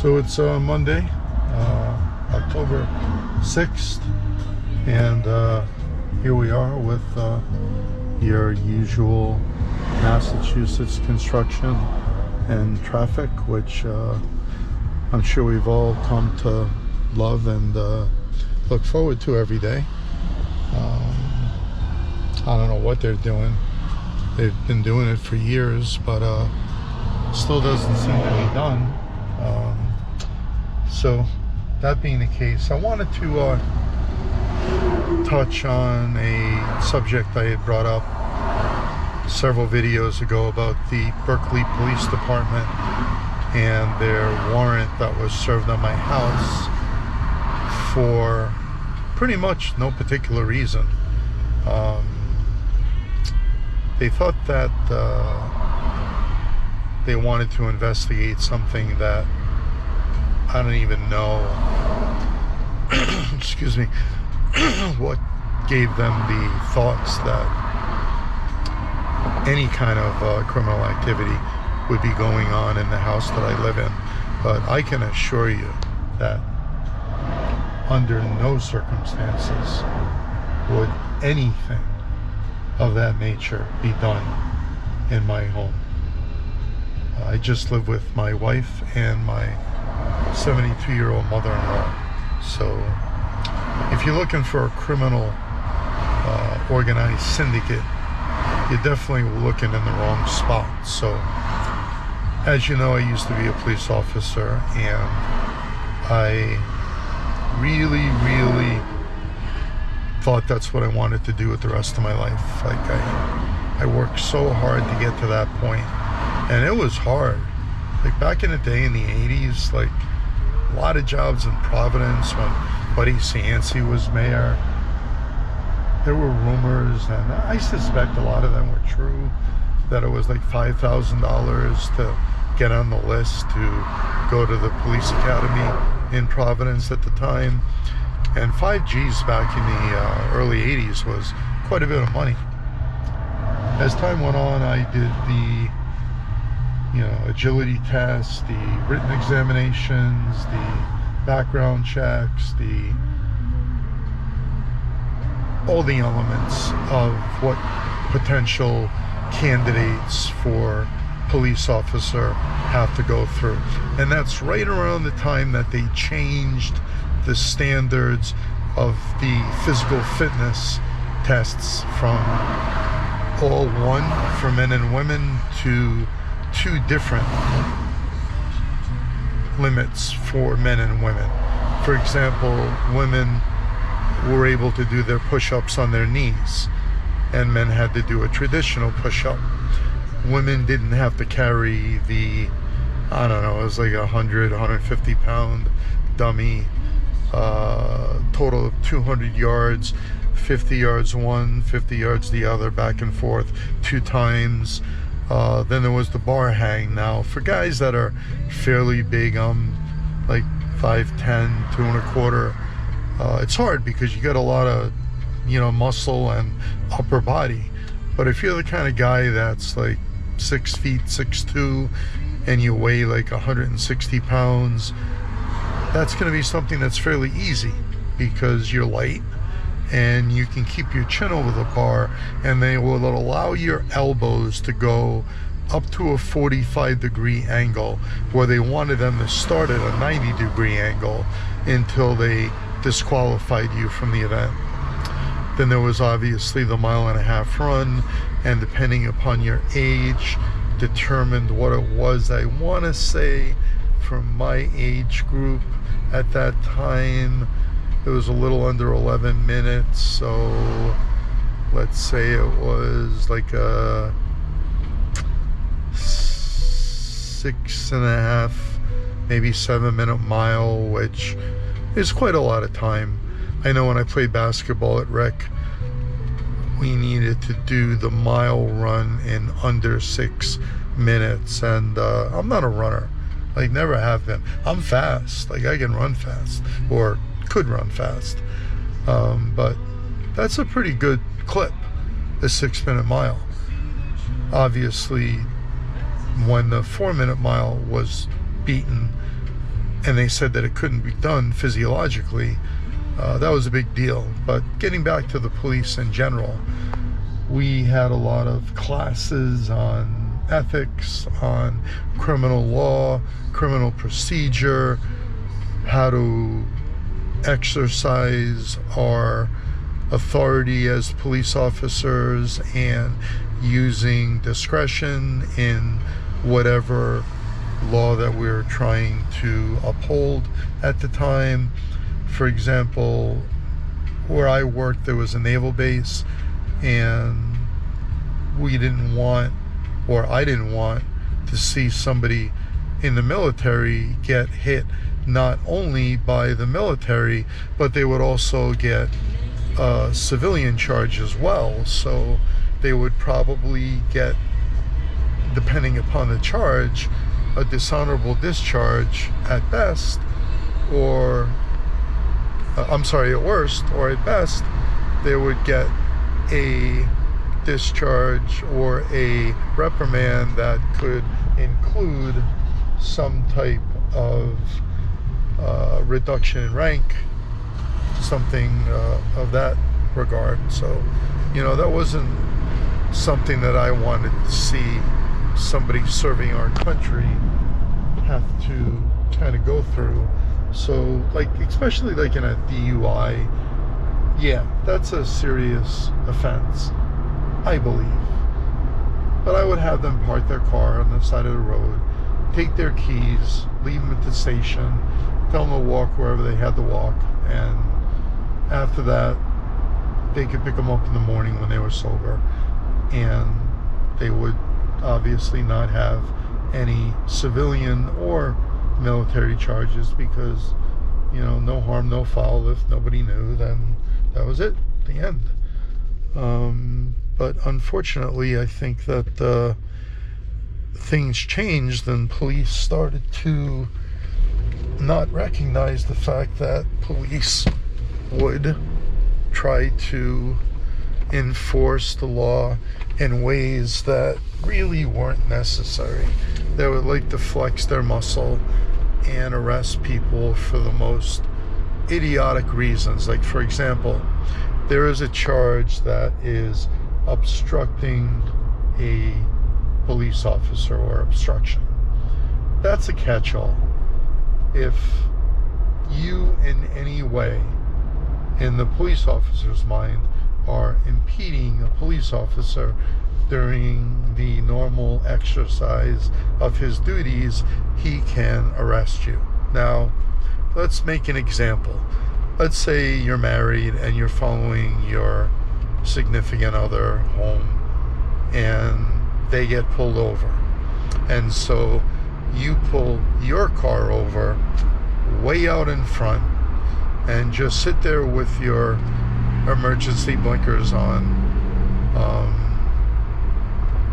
So it's Monday, October 6th, and here we are with your usual Massachusetts construction and traffic, which I'm sure we've all come to love and look forward to every day. I don't know what they're doing. They've been doing it for years, but still doesn't seem to be done. So that being the case, I wanted to touch on a subject I had brought up several videos ago about the Berkeley Police Department and their warrant that was served on my house for pretty much no particular reason. They thought that they wanted to investigate something that I don't even know excuse me what gave them the thoughts that any kind of criminal activity would be going on in the house that I live in. But I can assure you that under no circumstances would anything of that nature be done in my home. I just live with my wife and my 72-year-old mother-in-law. So if you're looking for a criminal organized syndicate, you're definitely looking in the wrong spot. So as you know, I used to be a police officer, and I really thought that's what I wanted to do with the rest of my life. Like I worked so hard to get to that point, and it was hard. Like back in the day in the 80s, like a lot of jobs in Providence when Buddy Cianci was mayor, there were rumors, and I suspect a lot of them were true, that it was like $5,000 to get on the list to go to the police academy in Providence at the time. And 5 G's back in the early 80s was quite a bit of money. As time went on, I did the agility tests, the written examinations, the background checks, all the elements of what potential candidates for police officer have to go through. And that's right around the time that they changed the standards of the physical fitness tests from all one for men and women to 2 different limits for men and women. For example, women were able to do their push-ups on their knees, and men had to do a traditional push-up. Women didn't have to carry the, I don't know, it was like 150 pound dummy, total of 200 yards, 50 yards one, 50 yards the other, back and forth 2 times. Then there was the bar hang. Now for guys that are fairly big, I'm like 5'10", 2 1/4. It's hard because you got a lot of muscle and upper body. But if you're the kind of guy that's like 6 feet 6'2" and you weigh like 160 pounds, that's going to be something that's fairly easy because you're light and you can keep your chin over the bar, and they will allow your elbows to go up to a 45-degree angle, where they wanted them to start at a 90-degree angle until they disqualified you from the event. Then there was obviously the 1.5 mile run, and depending upon your age determined what it was. I want to say from my age group at that time it was a little under 11 minutes, so let's say it was like a 6.5, maybe 7-minute mile, which is quite a lot of time. I know when I played basketball at rec, we needed to do the mile run in under 6 minutes, and I'm not a runner, like never have been. I'm fast, like I can run fast, or could run fast, but that's a pretty good clip, the 6-minute mile. Obviously when the 4-minute mile was beaten, and they said that it couldn't be done physiologically, that was a big deal. But getting back to the police in general, we had a lot of classes on ethics, on criminal law, criminal procedure, how to exercise our authority as police officers, and using discretion in whatever law that we were trying to uphold at the time. For example, where I worked, there was a naval base, and we didn't want, or I didn't want, to see somebody in the military get hit not only by the military, but they would also get a civilian charge as well. So they would probably get, depending upon the charge, a dishonorable discharge at best, or at worst, or at best, they would get a discharge or a reprimand that could include some type of reduction in rank, something of that regard. So, that wasn't something that I wanted to see somebody serving our country have to kind of go through. So, especially in a DUI, yeah, that's a serious offense, I believe. But I would have them park their car on the side of the road, take their keys, leave them at the station, tell them to walk wherever they had to walk, and after that, they could pick them up in the morning when they were sober, and they would obviously not have any civilian or military charges, because no harm, no foul. If nobody knew, then that was it, the end. But unfortunately, I think that things changed, and police started to not recognize the fact that police would try to enforce the law in ways that really weren't necessary. They would like to flex their muscle and arrest people for the most idiotic reasons. Like, for example, there is a charge that is obstructing a police officer, or obstruction. That's a catch-all. If you in any way, in the police officer's mind, are impeding a police officer during the normal exercise of his duties, he can arrest you. Now, let's make an example. Let's say you're married and you're following your significant other home, and they get pulled over. And so you pull your car over way out in front and just sit there with your emergency blinkers on.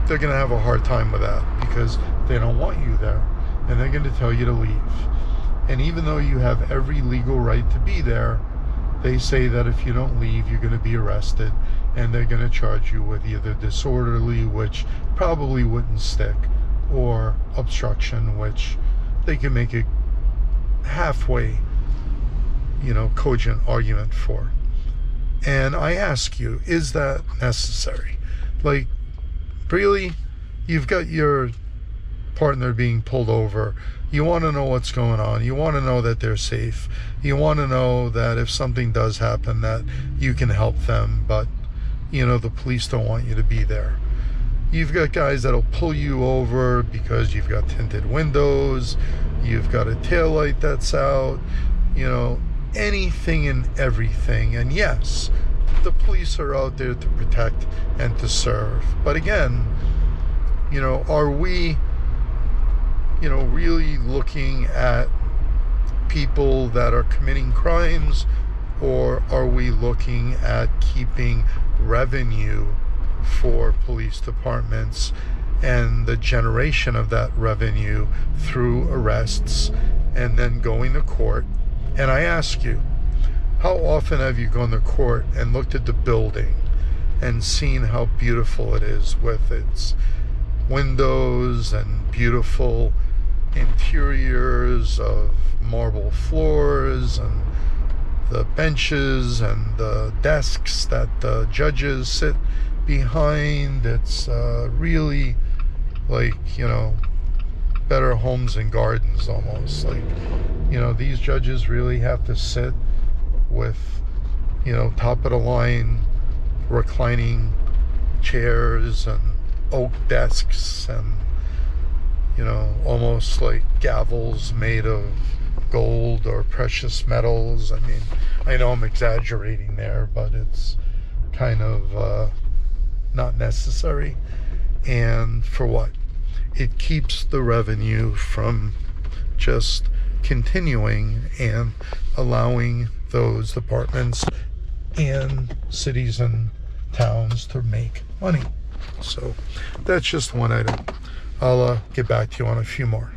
They're going to have a hard time with that, because they don't want you there, and they're going to tell you to leave. And even though you have every legal right to be there, they say that if you don't leave, you're going to be arrested, and they're going to charge you with either disorderly, which probably wouldn't stick, or obstruction, which they can make a halfway, cogent argument for. And I ask you, is that necessary? Really? You've got your partner being pulled over. You want to know what's going on. You want to know that they're safe. You want to know that if something does happen, that you can help them. But, the police don't want you to be there. You've got guys that'll pull you over because you've got tinted windows, you've got a taillight that's out, anything and everything. And yes, the police are out there to protect and to serve. But again, are we, really looking at people that are committing crimes, or are we looking at keeping revenue for police departments and the generation of that revenue through arrests and then going to court? And I ask you, how often have you gone to court and looked at the building and seen how beautiful it is, with its windows and beautiful interiors of marble floors and the benches and the desks that the judges sit behind. It's really like, you know, Better Homes and Gardens almost. Like, you know, these judges really have to sit with, you know, top of the line reclining chairs and oak desks and, you know, almost like gavels made of gold or precious metals. I mean, I know I'm exaggerating there, but it's kind of not necessary. And for what? It keeps the revenue from just continuing and allowing those departments and cities and towns to make money. So that's just one item. I'll get back to you on a few more.